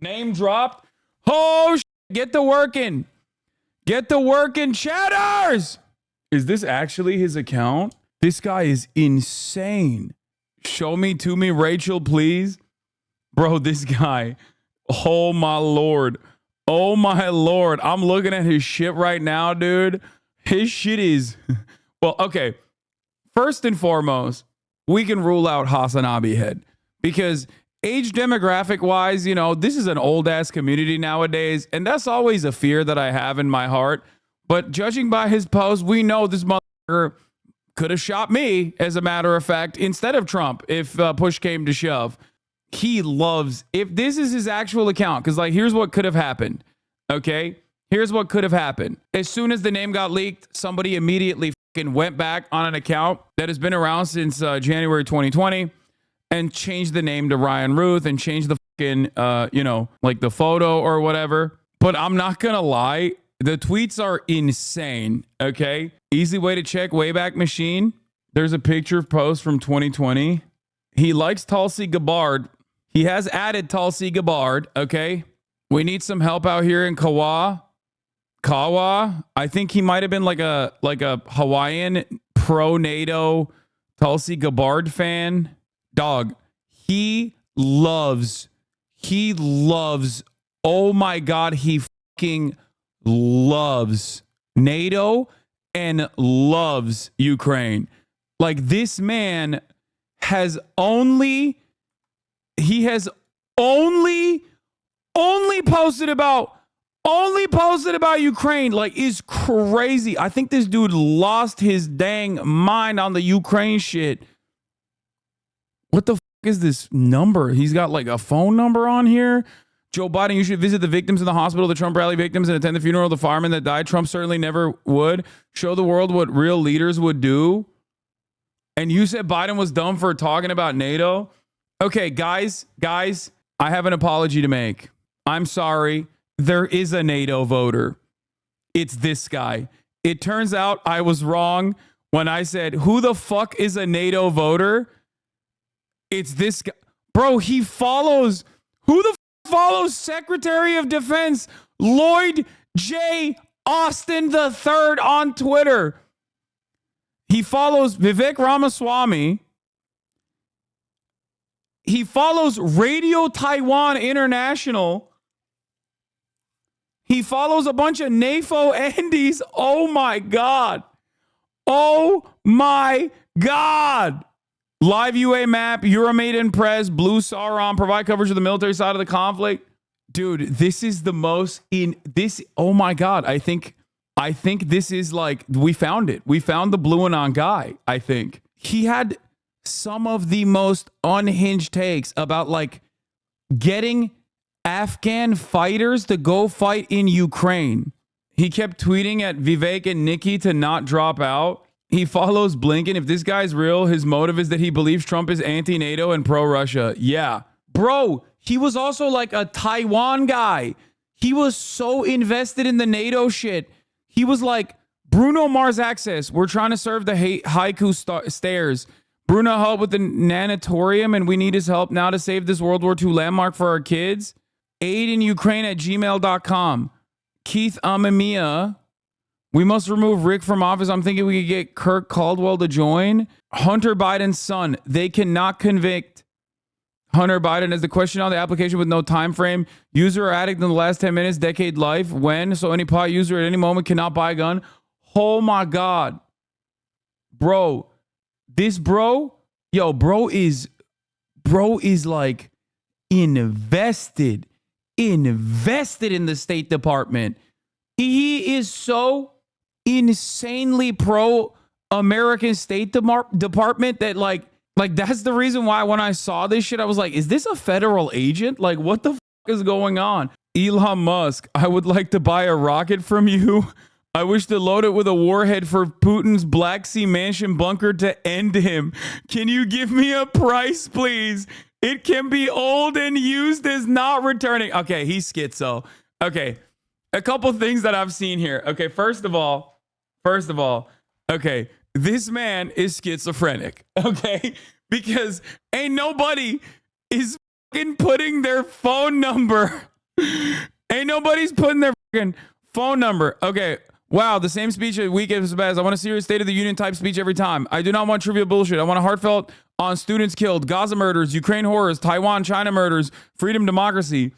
Name dropped. Oh, get to working. Get to working, chatters. Is this actually his account? This guy is insane. Show me to me, Rachel, please. Bro, this guy. Oh, my Lord. Oh, my Lord. I'm looking at his shit right now, dude. His shit is... Well, okay. First and foremost, we can rule out HasanAbi head. Because age demographic wise, you know, this is an old ass community nowadays. And that's always a fear that I have in my heart. But judging by his post, we know this motherfucker could have shot me, as a matter of fact, instead of Trump, if push came to shove. He loves, if this is his actual account, because like, here's what could have happened. Okay. Here's what could have happened. As soon as the name got leaked, somebody immediately went back on an account that has been around since January 2020 and changed the name to Ryan Ruth and changed the you know, like the photo or whatever. But I'm not going to lie. The tweets are insane. Okay. Easy way to check Wayback Machine. There's a picture post from 2020. He likes Tulsi Gabbard. He has added Tulsi Gabbard. Okay. We need some help out here in Kawa. I think he might have been like a Hawaiian pro NATO Tulsi Gabbard fan. Dog, he loves, oh my God, he fucking loves NATO and loves Ukraine. Like, this man has only posted about Ukraine. Like, is crazy. I think this dude lost his dang mind on the Ukraine shit. What the fuck is this number? He's got like a phone number on here. Joe Biden, you should visit the victims in the hospital, the Trump rally victims, and attend the funeral of the fireman that died. Trump certainly never would. Show the world what real leaders would do. And you said Biden was dumb for talking about NATO. Okay, guys, I have an apology to make. I'm sorry. There is a NATO voter. It's this guy. It turns out I was wrong when I said, who the fuck is a NATO voter? It's this guy. Bro, he follows. Who the fuck follows Secretary of Defense Lloyd J. Austin III on Twitter? He follows Vivek Ramaswamy. He follows Radio Taiwan International. He follows a bunch of NAFO Andes. Oh my God. Oh my God. Live UA map, Euromaidan Press, Blue Sauron, provide coverage of the military side of the conflict. Dude, this is the most in this. Oh my God. I think this is like, we found it. We found the Blue Anon guy. I think he had some of the most unhinged takes about like getting Afghan fighters to go fight in Ukraine. He kept tweeting at Vivek and Nikki to not drop out. He follows Blinken. If this guy's real, his motive is that he believes Trump is anti-NATO and pro-Russia. Yeah. Bro, he was also like a Taiwan guy. He was so invested in the NATO shit. He was like, Bruno Mars Access, we're trying to serve the haiku stairs. Bruno help with the nanatorium, and we need his help now to save this World War II landmark for our kids. Aid in Ukraine at gmail.com. Keith Amamiya. We must remove Rick from office. I'm thinking we could get Kirk Caldwell to join. Hunter Biden's son. They cannot convict Hunter Biden as the question on the application with no time frame. User or addict in the last 10 minutes, decade life. When? So any pot user at any moment cannot buy a gun. Oh my God. Bro. This bro is like invested in the State Department. He is so insanely pro-American State Department that like that's the reason why when I saw this shit, I was like, is this a federal agent? Like, what the fuck is going on? Elon Musk, I would like to buy a rocket from you. I wish to load it with a warhead for Putin's Black Sea Mansion bunker to end him. Can you give me a price, please? It can be old and used as not returning. Okay, he's schizo. Okay, a couple things that I've seen here. Okay, first of all, okay, this man is schizophrenic, okay? Because ain't nobody is fucking putting their phone number Ain't nobody's putting their fucking phone number. Okay. Wow, the same speech a week is best. I want a serious State of the Union type speech every time. I do not want trivial bullshit. I want a heartfelt on students killed, Gaza murders, Ukraine horrors, Taiwan, China murders, freedom, democracy.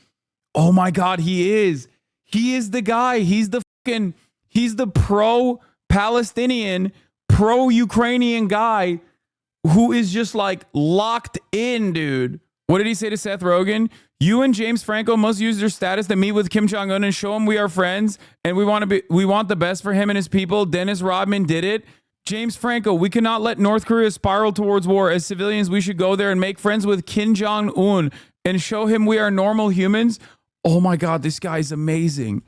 Oh my God, he is. He is the guy. He's the pro-Palestinian, pro-Ukrainian guy who is just like locked in, dude. What did he say to Seth Rogen? You and James Franco must use your status to meet with Kim Jong-un and show him we are friends and we want the best for him and his people. Dennis Rodman did it. James Franco, we cannot let North Korea spiral towards war. As civilians, we should go there and make friends with Kim Jong-un and show him we are normal humans. Oh my God, this guy's amazing.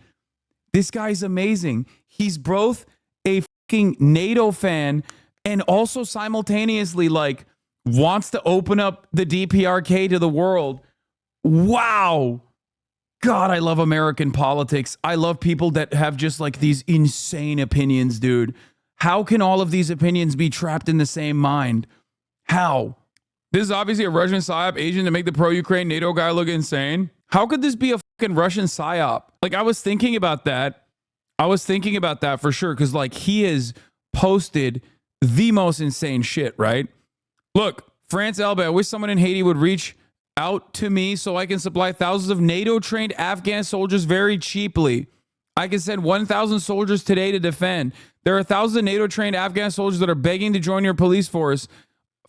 This guy's amazing. He's both a fucking NATO fan and also simultaneously like wants to open up the DPRK to the world. Wow. God, I love American politics. I love people that have just like these insane opinions, dude. How can all of these opinions be trapped in the same mind? How? This is obviously a Russian PSYOP agent to make the pro-Ukraine NATO guy look insane. How could this be a fucking Russian PSYOP? Like, I was thinking about that. For sure. Because like he has posted the most insane shit, right? Look, France Elba, I wish someone in Haiti would reach out to me so I can supply thousands of NATO-trained Afghan soldiers very cheaply. I can send 1,000 soldiers today to defend. There are thousands of NATO-trained Afghan soldiers that are begging to join your police force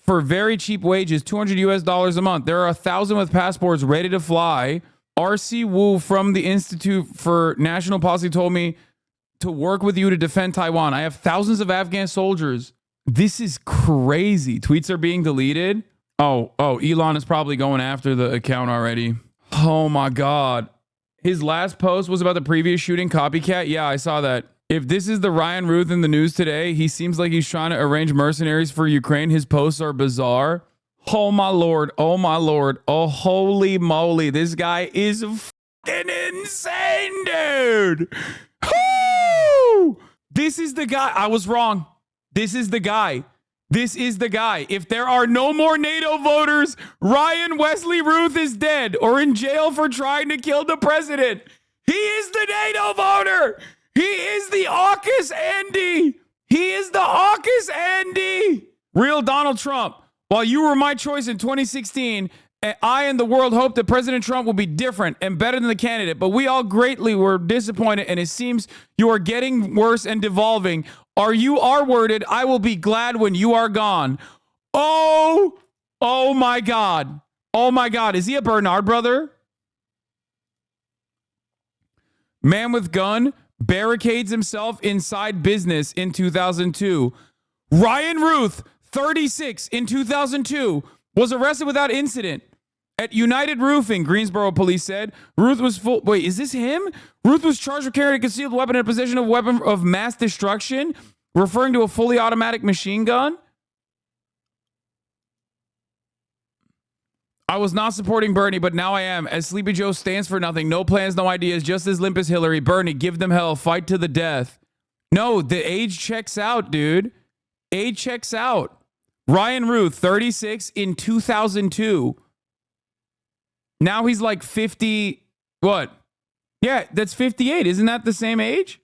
for very cheap wages, $200 a month. There are 1,000 with passports ready to fly. R.C. Wu from the Institute for National Policy told me to work with you to defend Taiwan. I have thousands of Afghan soldiers. This is crazy. Tweets are being deleted. Oh, Elon is probably going after the account already. Oh my God. His last post was about the previous shooting copycat. Yeah, I saw that. If this is the Ryan Ruth in the news today, he seems like he's trying to arrange mercenaries for Ukraine. His posts are bizarre. Oh my Lord. Oh my Lord. Oh, holy moly. This guy is fucking insane, dude. Woo! This is the guy. I was wrong. This is the guy. This is the guy. If there are no more NATO voters, Ryan Wesley Ruth is dead or in jail for trying to kill the president. He is the NATO voter. He is the AUKUS Andy. He is the AUKUS Andy. Real Donald Trump. While you were my choice in 2016, I and the world hoped that President Trump will be different and better than the candidate, but we all greatly were disappointed, and it seems you are getting worse and devolving. Are you R-worded? I will be glad when you are gone. Oh my God. Oh my God. Is he a Bernard brother? Man with gun barricades himself inside business in 2002. Ryan Ruth, 36, in 2002, was arrested without incident at United Roofing, Greensboro police said. Ruth was full. Wait, is this him? Ruth was charged with carrying a concealed weapon in possession of a weapon of mass destruction, referring to a fully automatic machine gun. I was not supporting Bernie, but now I am. As Sleepy Joe stands for nothing. No plans, no ideas, just as limp as Hillary. Bernie, give them hell. Fight to the death. No, the age checks out, dude. Age checks out. Ryan Ruth, 36 in 2002. Now he's like 50. What? Yeah, that's 58. Isn't that the same age?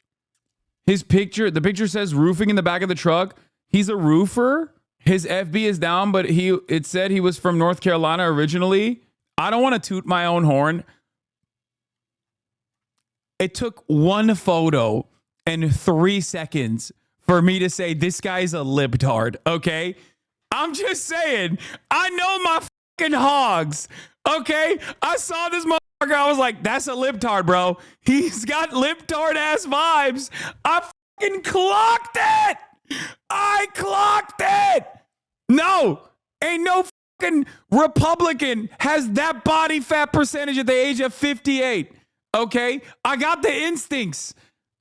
His picture, the picture says roofing in the back of the truck. He's a roofer. His FB is down, but it said he was from North Carolina originally. I don't want to toot my own horn. It took one photo and 3 seconds for me to say this guy's a libtard, okay? I'm just saying, I know my fucking hogs, okay? I saw this motherfucker, I was like, that's a libtard, bro. He's got libtard ass vibes. I fucking clocked it. I clocked it. No, ain't no fucking Republican has that body fat percentage at the age of 58, okay? I got the instincts.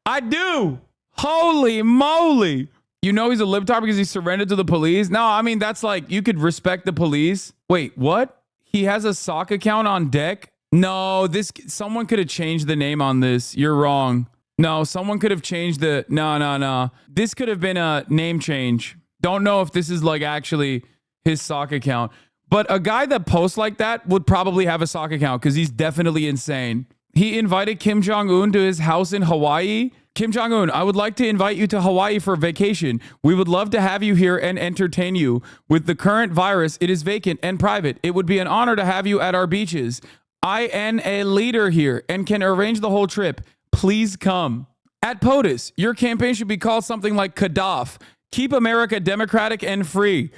I do. Holy moly. You know he's a libtard because he surrendered to the police? No, I mean, that's like, you could respect the police. Wait, what? He has a sock account on deck? No, someone could have changed the name on this. You're wrong. No, someone could have changed the, no. This could have been a name change. Don't know if this is like actually his sock account. But a guy that posts like that would probably have a sock account because he's definitely insane. He invited Kim Jong-un to his house in Hawaii. Kim Jong-un, I would like to invite you to Hawaii for vacation. We would love to have you here and entertain you. With the current virus, it is vacant and private. It would be an honor to have you at our beaches. I am a leader here and can arrange the whole trip. Please come. At POTUS, your campaign should be called something like Kadaf. Keep America democratic and free.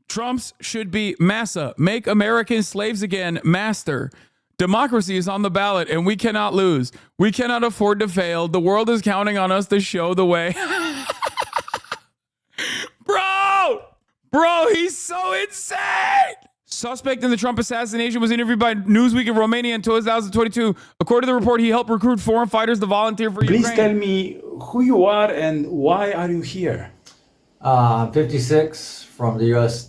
Trump's should be Massa. Make Americans slaves again. Master. Democracy is on the ballot and we cannot lose. We cannot afford to fail. The world is counting on us to show the way. Bro, he's so insane. Suspect in the Trump assassination was interviewed by Newsweek in Romania in 2022. According to the report, he helped recruit foreign fighters to volunteer for Ukraine. Please tell me who you are and why are you here? I'm 56 from the U.S.,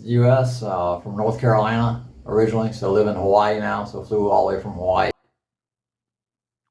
from North Carolina originally, so I live in Hawaii now, so flew all the way from Hawaii.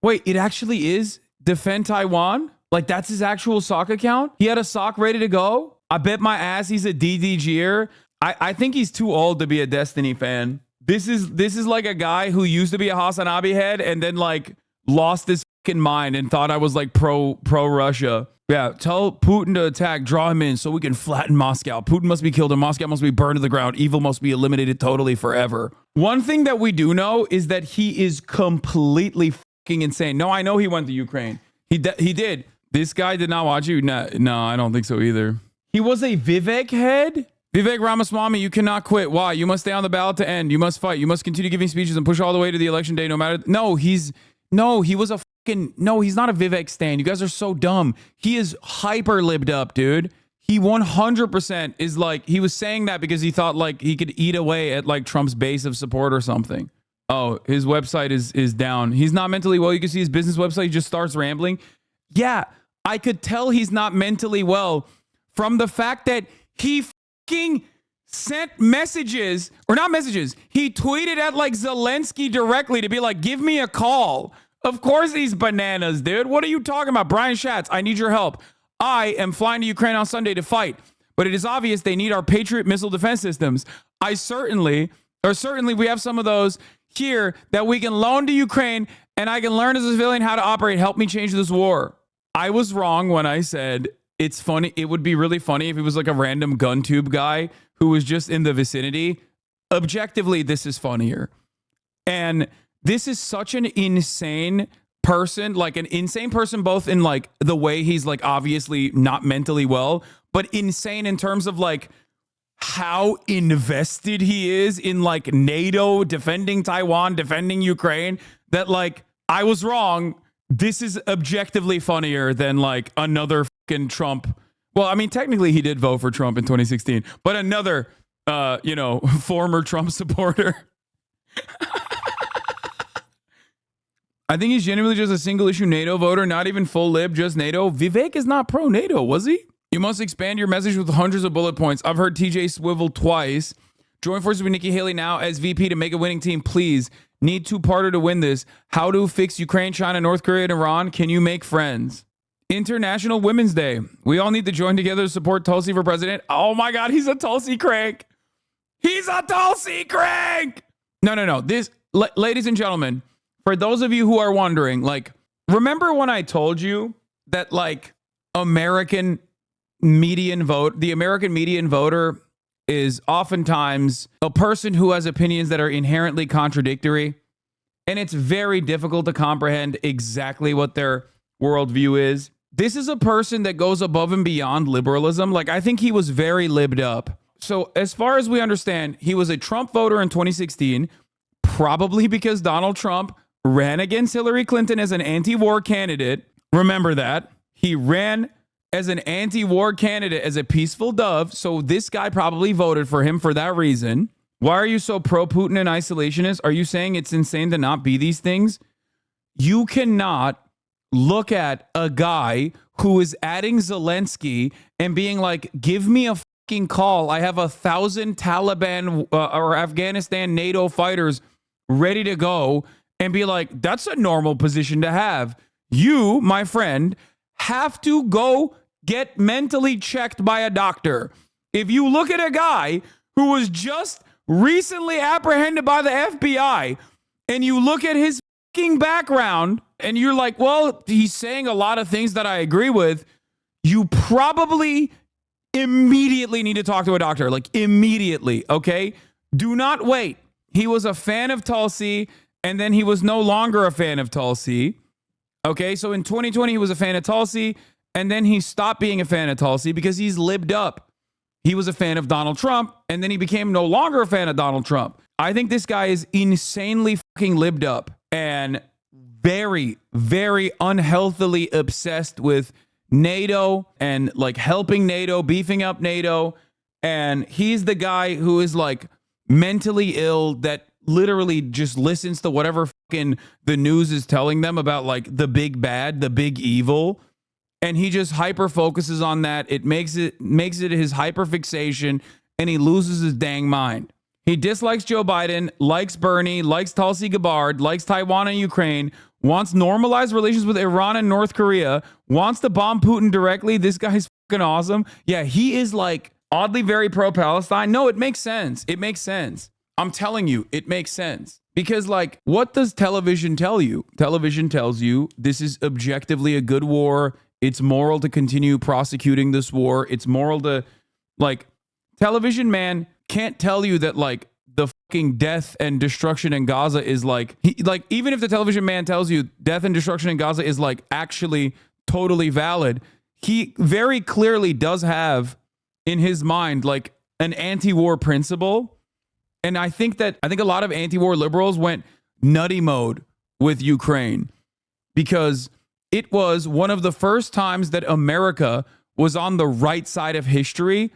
Wait, it actually is Defend Taiwan? Like, that's his actual sock account? He had a sock ready to go? I bet my ass he's a DDGer. I think he's too old to be a Destiny fan. This is like a guy who used to be a HasanAbi head and then like lost his fucking mind and thought I was like pro Russia. Yeah, tell Putin to attack, draw him in so we can flatten Moscow. Putin must be killed and Moscow must be burned to the ground. Evil must be eliminated totally forever. One thing that we do know is that he is completely fucking insane. No, I know he went to Ukraine. He did. This guy did not watch you. No, I don't think so either. He was a Vivek head? Vivek Ramaswamy, you cannot quit. Why? You must stay on the ballot to end. You must fight. You must continue giving speeches and push all the way to the election day no matter. He's not a Vivek stan. You guys are so dumb. He is hyper libbed up, dude. He 100% is like, he was saying that because he thought like he could eat away at like Trump's base of support or something. Oh, his website is down. He's not mentally well. You can see his business website. He just starts rambling. Yeah, I could tell he's not mentally well from the fact that he sent messages, or not messages. He tweeted at like Zelensky directly to be like, give me a call. Of course he's bananas, dude. What are you talking about? Brian Schatz, I need your help. I am flying to Ukraine on Sunday to fight, but it is obvious they need our Patriot missile defense systems. Certainly we have some of those here that we can loan to Ukraine and I can learn as a civilian how to operate. Help me change this war. I was wrong when I said it's funny. It would be really funny if it was like a random gun tube guy who was just in the vicinity. Objectively, this is funnier. And this is such an insane person, like an insane person, both in like the way he's like obviously not mentally well, but insane in terms of like how invested he is in like NATO, defending Taiwan, defending Ukraine, that like I was wrong. This is objectively funnier than like another fucking Trump. Well, I mean, technically he did vote for Trump in 2016, but another, former Trump supporter. I think he's genuinely just a single issue NATO voter, not even full lib, just NATO. Vivek is not pro NATO, was he? You must expand your message with hundreds of bullet points. I've heard TJ swivel twice. Join forces with Nikki Haley now as VP to make a winning team, please. Need two-parter to win this. How to fix Ukraine, China, North Korea, and Iran. Can you make friends? International Women's Day. We all need to join together to support Tulsi for president. Oh my God, he's a Tulsi crank. He's a Tulsi crank. No. This, ladies and gentlemen, for those of you who are wondering, like, remember when I told you that like the American median voter is oftentimes a person who has opinions that are inherently contradictory, and it's very difficult to comprehend exactly what their worldview is. This is a person that goes above and beyond liberalism. Like, I think he was very libbed up. So as far as we understand, he was a Trump voter in 2016, probably because Donald Trump ran against Hillary Clinton as an anti-war candidate. Remember that. He ran as an anti-war candidate, as a peaceful dove. So this guy probably voted for him for that reason. Why are you so pro-Putin and isolationist? Are you saying it's insane to not be these things? You cannot look at a guy who is adding Zelensky and being like, give me a fucking call. I have 1,000 Taliban or Afghanistan NATO fighters ready to go, and be like, that's a normal position to have. You, my friend, have to go get mentally checked by a doctor. If you look at a guy who was just recently apprehended by the FBI and you look at his fucking background and you're like, well, he's saying a lot of things that I agree with, you probably immediately need to talk to a doctor. Like immediately, okay? Do not wait. He was a fan of Tulsi and then he was no longer a fan of Tulsi. Okay, so in 2020, he was a fan of Tulsi and then he stopped being a fan of Tulsi because he's libbed up. He was a fan of Donald Trump and then he became no longer a fan of Donald Trump. I think this guy is insanely fucking libbed up and very, very unhealthily obsessed with NATO and like helping NATO, beefing up NATO. And he's the guy who is like mentally ill that literally just listens to whatever fucking the news is telling them about like the big bad, the big evil. And he just hyper focuses on that. It makes it his hyper fixation and he loses his dang mind. He dislikes Joe Biden, likes Bernie, likes Tulsi Gabbard, likes Taiwan and Ukraine, wants normalized relations with Iran and North Korea, wants to bomb Putin directly. This guy's fucking awesome. Yeah, he is like oddly very pro-Palestine. No, it makes sense. It makes sense. I'm telling you, it makes sense. Because like, what does television tell you? Television tells you this is objectively a good war. It's moral to continue prosecuting this war. It's moral to, like, television man can't tell you that like the fucking death and destruction in Gaza is like, even if the television man tells you death and destruction in Gaza is like actually totally valid, he very clearly does have in his mind like an anti-war principle. And I think a lot of anti-war liberals went nutty mode with Ukraine because it was one of the first times that America was on the right side of history.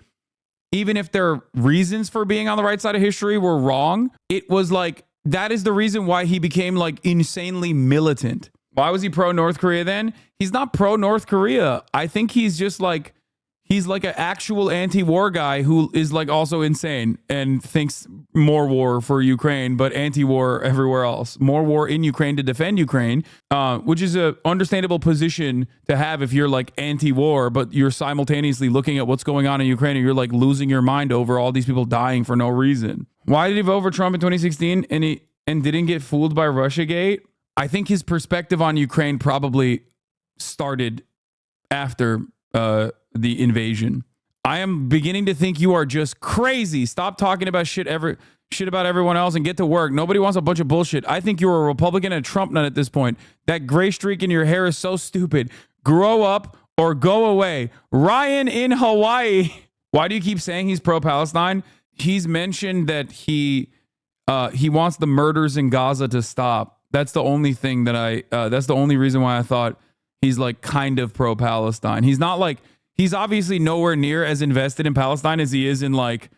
Even if their reasons for being on the right side of history were wrong, it was like, that is the reason why he became like insanely militant. Why was he pro North Korea then? He's not pro North Korea. I think he's just like, he's like an actual anti-war guy who is like also insane and thinks more war for Ukraine, but anti-war everywhere else. More war in Ukraine to defend Ukraine, which is a understandable position to have if you're like anti-war, but you're simultaneously looking at what's going on in Ukraine and you're like losing your mind over all these people dying for no reason. Why did he vote for Trump in 2016 and didn't get fooled by Russiagate? I think his perspective on Ukraine probably started after the invasion. I am beginning to think you are just crazy. Stop talking about shit about everyone else and get to work. Nobody wants a bunch of bullshit. I think you're a Republican and a Trump nut at this point. That gray streak in your hair is so stupid. Grow up or go away. Ryan in Hawaii. Why do you keep saying he's pro-Palestine? He's mentioned that he wants the murders in Gaza to stop. That's the only thing that that's the only reason why I thought he's like kind of pro-Palestine. He's not like, he's obviously nowhere near as invested in Palestine as he is in like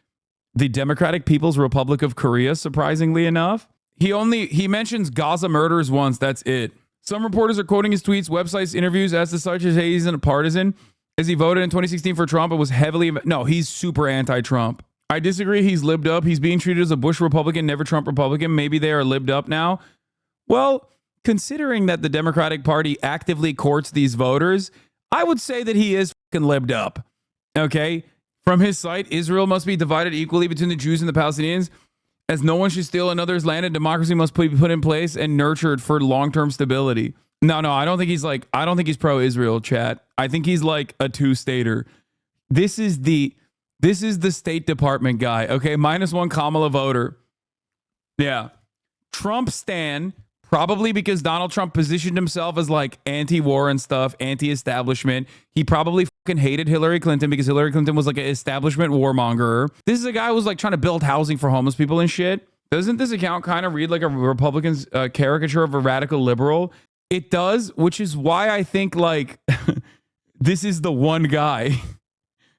the Democratic People's Republic of Korea, surprisingly enough. He mentions Gaza murders once, that's it. Some reporters are quoting his tweets, websites, interviews as to such as he's a partisan. As he voted in 2016 for Trump, it was heavily, no, he's super anti-Trump. I disagree, he's libbed up. He's being treated as a Bush Republican, never Trump Republican. Maybe they are libbed up now. Well, considering that the Democratic Party actively courts these voters, I would say that he is fucking libbed up. Okay? From his site, Israel must be divided equally between the Jews and the Palestinians, as no one should steal another's land and democracy must be put in place and nurtured for long-term stability. No, I don't think he's pro-Israel, chat. I think he's like a two-stater. This is the State Department guy. Okay? -1 Kamala voter. Yeah. Trump stan. Probably because Donald Trump positioned himself as like anti-war and stuff, anti-establishment. He probably fucking hated Hillary Clinton because Hillary Clinton was like an establishment warmonger. This is a guy who was like trying to build housing for homeless people and shit. Doesn't this account kind of read like a Republican's caricature of a radical liberal? It does, which is why I think like this is the one guy.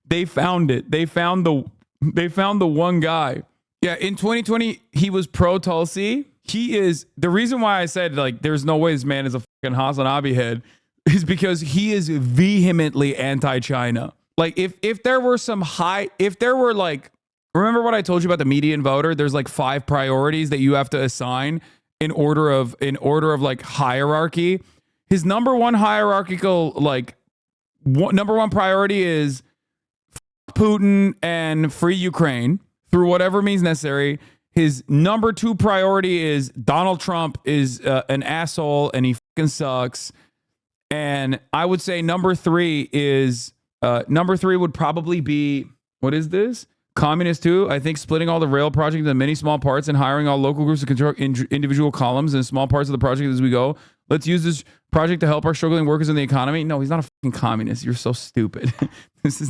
They found it. They found the one guy. Yeah, in 2020, he was pro-Tulsi. He is, the reason why I said like there's no way this man is a fucking HasanAbi head is because he is vehemently anti-China. Like if there were like, remember what I told you about the median voter? There's like 5 priorities that you have to assign in order of like hierarchy. His number one hierarchical like number one priority is Putin and free Ukraine through whatever means necessary. His number 2 priority is Donald Trump is an asshole and he fucking sucks. And I would say number 3 would probably be, what is this? Communist 2. I think splitting all the rail project into many small parts and hiring all local groups to control individual columns and small parts of the project as we go. Let's use this project to help our struggling workers in the economy. No, he's not a fucking communist. You're so stupid. This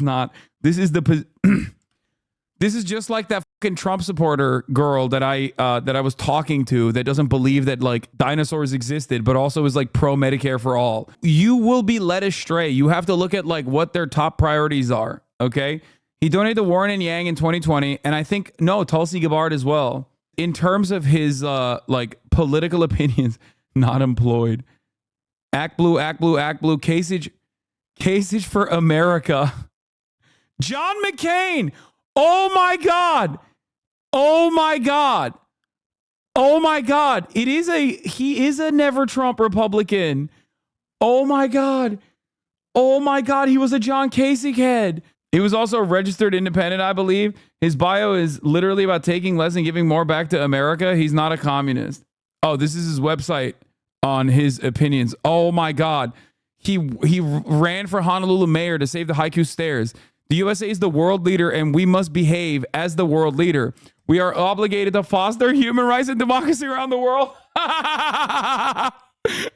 is just like that fucking Trump supporter girl that I was talking to that doesn't believe that like dinosaurs existed, but also is like pro Medicare for all. You will be led astray. You have to look at like what their top priorities are. Okay. He donated to Warren and Yang in 2020. And I think, no, Tulsi Gabbard as well. In terms of his like political opinions, not employed. Act blue, act blue, act blue. Kasich for America. John McCain. Oh my God. Oh my God. Oh my God. He is a never Trump Republican. Oh my God. Oh my God. He was a John Kasich head. He was also a registered independent, I believe. His bio is literally about taking less and giving more back to America. He's not a communist. Oh, this is his website on his opinions. Oh my God. He ran for Honolulu mayor to save the Haiku Stairs. The USA is the world leader and we must behave as the world leader. We are obligated to foster human rights and democracy around the world.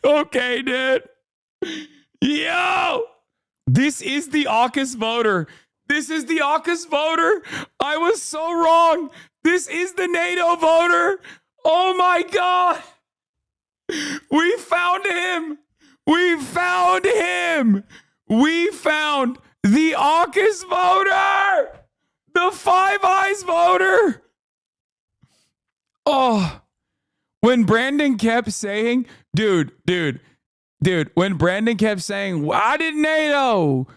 Okay, dude. Yo, this is the AUKUS voter. This is the AUKUS voter. I was so wrong. This is the NATO voter. Oh my God. We found him. We found him. We found the AUKUS voter. The Five Eyes voter. Oh, when Brandon kept saying, dude, when Brandon kept saying, why did NATO?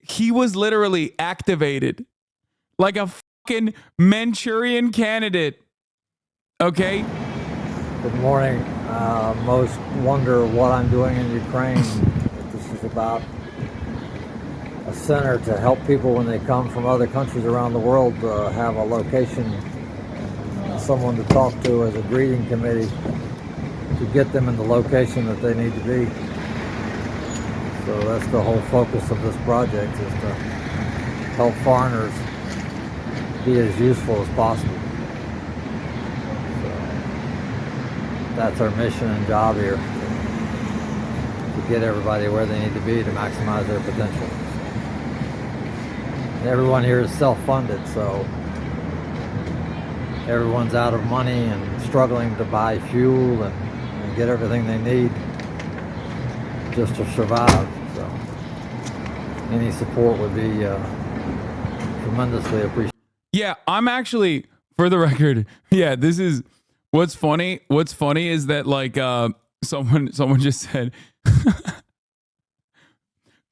He was literally activated like a fucking Manchurian candidate. Okay. Good morning. Most wonder what I'm doing in Ukraine. This is about a center to help people when they come from other countries around the world have a location, someone to talk to as a greeting committee to get them in the location that they need to be. So that's the whole focus of this project, is to help foreigners be as useful as possible. So that's our mission and job here, to get everybody where they need to be to maximize their potential. And everyone here is self-funded, so everyone's out of money and struggling to buy fuel and get everything they need just to survive. So any support would be tremendously appreciated. Yeah, I'm actually, for the record, yeah, this is what's funny. What's funny is that like someone just said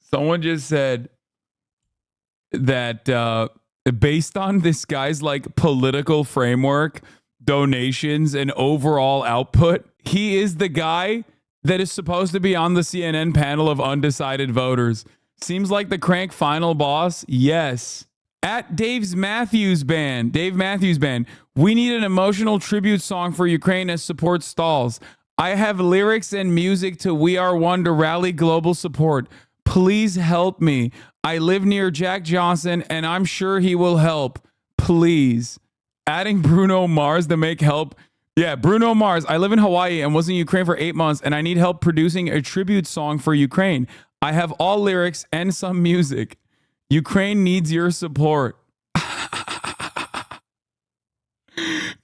someone just said that based on this guy's like political framework, donations, and overall output, he is the guy that is supposed to be on the CNN panel of undecided voters. Seems like the crank final boss. Yes. At Dave Matthews Band, we need an emotional tribute song for Ukraine as support stalls. I have lyrics and music to We Are One to rally global support. Please help me. I live near Jack Johnson and I'm sure he will help. Please. Adding Bruno Mars to make help. Yeah, Bruno Mars. I live in Hawaii and was in Ukraine for 8 months and I need help producing a tribute song for Ukraine. I have all lyrics and some music. Ukraine needs your support.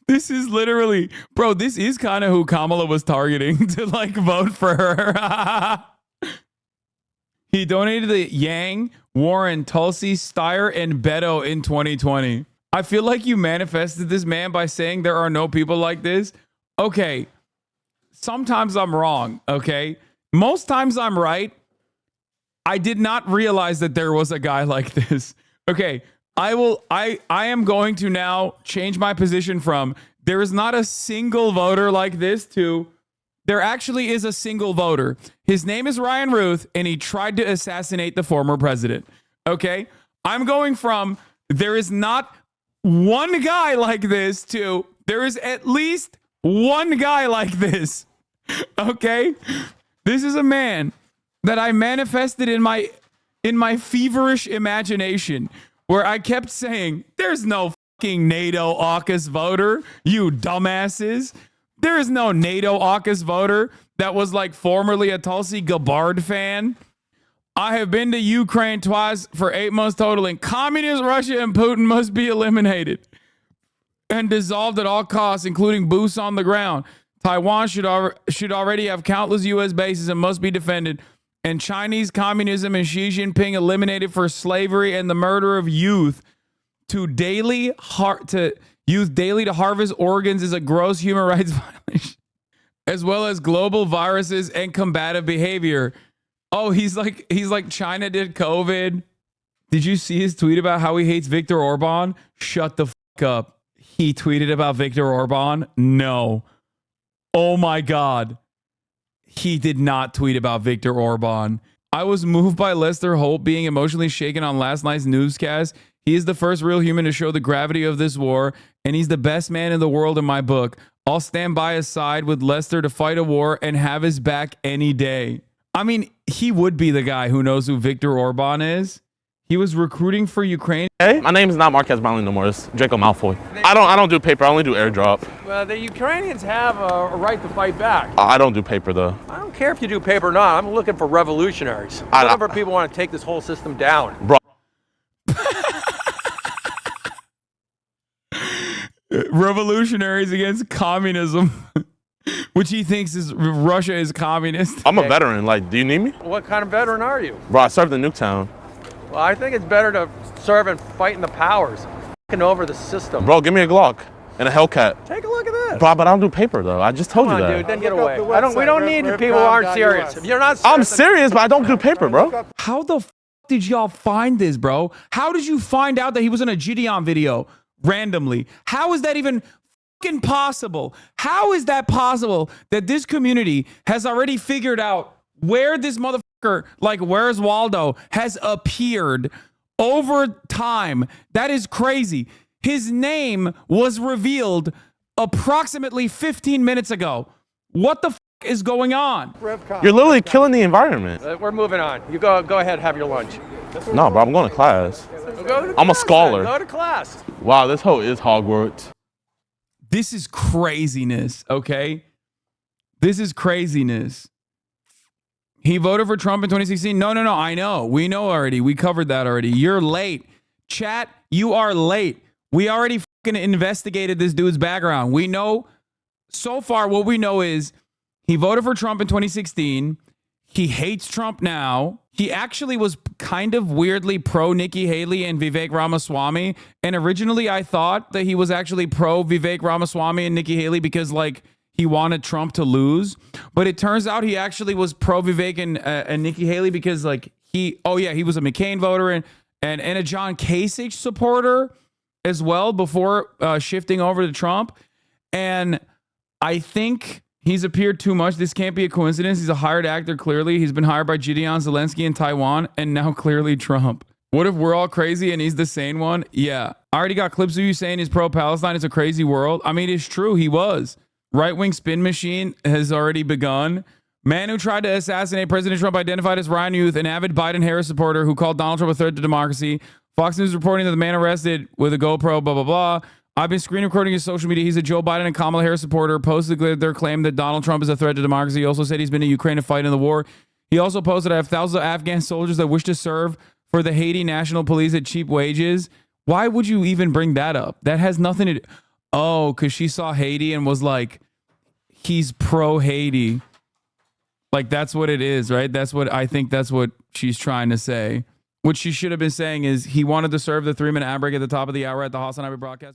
This is literally, bro, this is kind of who Kamala was targeting to like vote for her. He donated to Yang, Warren, Tulsi, Steyer, and Beto in 2020. I feel like you manifested this man by saying there are no people like this. Okay. Sometimes I'm wrong. Okay. Most times I'm right. I did not realize that there was a guy like this. Okay. I am going to now change my position from there is not a single voter like this to there actually is a single voter. His name is Ryan Ruth, and he tried to assassinate the former president. Okay? I'm going from there is not one guy like this to There is at least one guy like this. Okay? This is a man that I manifested in my feverish imagination, where I kept saying, there's no fucking NATO AUKUS voter, you dumbasses. There is no NATO AUKUS voter that was like formerly a Tulsi Gabbard fan. I have been to Ukraine twice for 8 months total, and communist Russia and Putin must be eliminated and dissolved at all costs, including boots on the ground. Taiwan should already have countless U.S. bases and must be defended. And Chinese communism and Xi Jinping eliminated for slavery and the murder of youth to youth daily to harvest organs is a gross human rights violation, as well as global viruses and combative behavior. Oh, he's like China did COVID. Did you see his tweet about how he hates Viktor Orban? Shut the fuck up. He tweeted about Viktor Orban? No. Oh my God. He did not tweet about Viktor Orban. I was moved by Lester Holt being emotionally shaken on last night's newscast. He is the first real human to show the gravity of this war, and he's the best man in the world in my book. I'll stand by his side with Lester to fight a war and have his back any day. I mean, he would be the guy who knows who Viktor Orban is. He was recruiting for Ukraine. Hey, my name is not Marquez Brownlee no more. It's Draco Malfoy. I don't do paper. I only do airdrop. Well, the Ukrainians have a right to fight back. I don't do paper though. I don't care if you do paper or not. I'm looking for revolutionaries. I'm looking for people who want to take this whole system down. Bro. Revolutionaries against communism, which he thinks is Russia is communist. I'm a veteran. Like, do you need me? What kind of veteran are you? Bro, I served in Nuketown. Well, I think it's better to serve and fight in the powers, f***ing over the system. Bro, give me a Glock and a Hellcat. Take a look at this. Bro, but I don't do paper though. I just told you that. Dude, then get away. We don't need people who aren't serious. If you're not serious, I'm serious, but I don't do paper, bro. How the f did y'all find this, bro? How did you find out that he was in a Gideon video randomly? How is that even fucking possible? How is that possible that this community has already figured out where this motherfucker, like Where's Waldo, has appeared over time? That is crazy. His name was revealed approximately 15 minutes ago. What the f is going on? You're literally killing the environment. we're moving on. You go ahead, have your lunch. No, bro, I'm going to class. Go to I'm a class, scholar. then. Go to class. Wow, this hoe is Hogwarts. This is craziness, okay? This is craziness. He voted for Trump in 2016. No, I know. We know already. We covered that already. You're late. Chat, you are late. We already fucking investigated this dude's background. We know, so far what we know is he voted for Trump in 2016. He hates Trump now. He actually was kind of weirdly pro Nikki Haley and Vivek Ramaswamy. And originally I thought that he was actually pro Vivek Ramaswamy and Nikki Haley because like he wanted Trump to lose. But it turns out he actually was pro Vivek and Nikki Haley because like he was a McCain voter and a John Kasich supporter as well before shifting over to Trump. And I think he's appeared too much. This can't be a coincidence. He's a hired actor, clearly. He's been hired by Gideon Zelensky in Taiwan, and now clearly Trump. What if we're all crazy and he's the sane one? Yeah. I already got clips of you saying he's pro-Palestine. It's a crazy world. I mean, it's true. He was. Right-wing spin machine has already begun. Man who tried to assassinate President Trump identified as Ryan Youth, an avid Biden-Harris supporter who called Donald Trump a threat to democracy. Fox News reporting that the man arrested with a GoPro, blah, blah, blah. I've been screen recording his social media. He's a Joe Biden and Kamala Harris supporter. Posted their claim that Donald Trump is a threat to democracy. He also said he's been to Ukraine to fight in the war. He also posted, I have thousands of Afghan soldiers that wish to serve for the Haiti National Police at cheap wages. Why would you even bring that up? That has nothing to do. Oh, because she saw Haiti and was like, he's pro Haiti. Like, that's what it is, right? That's what she's trying to say. What she should have been saying is he wanted to serve the 3-minute ad break at the top of the hour at the HasanAbi broadcast.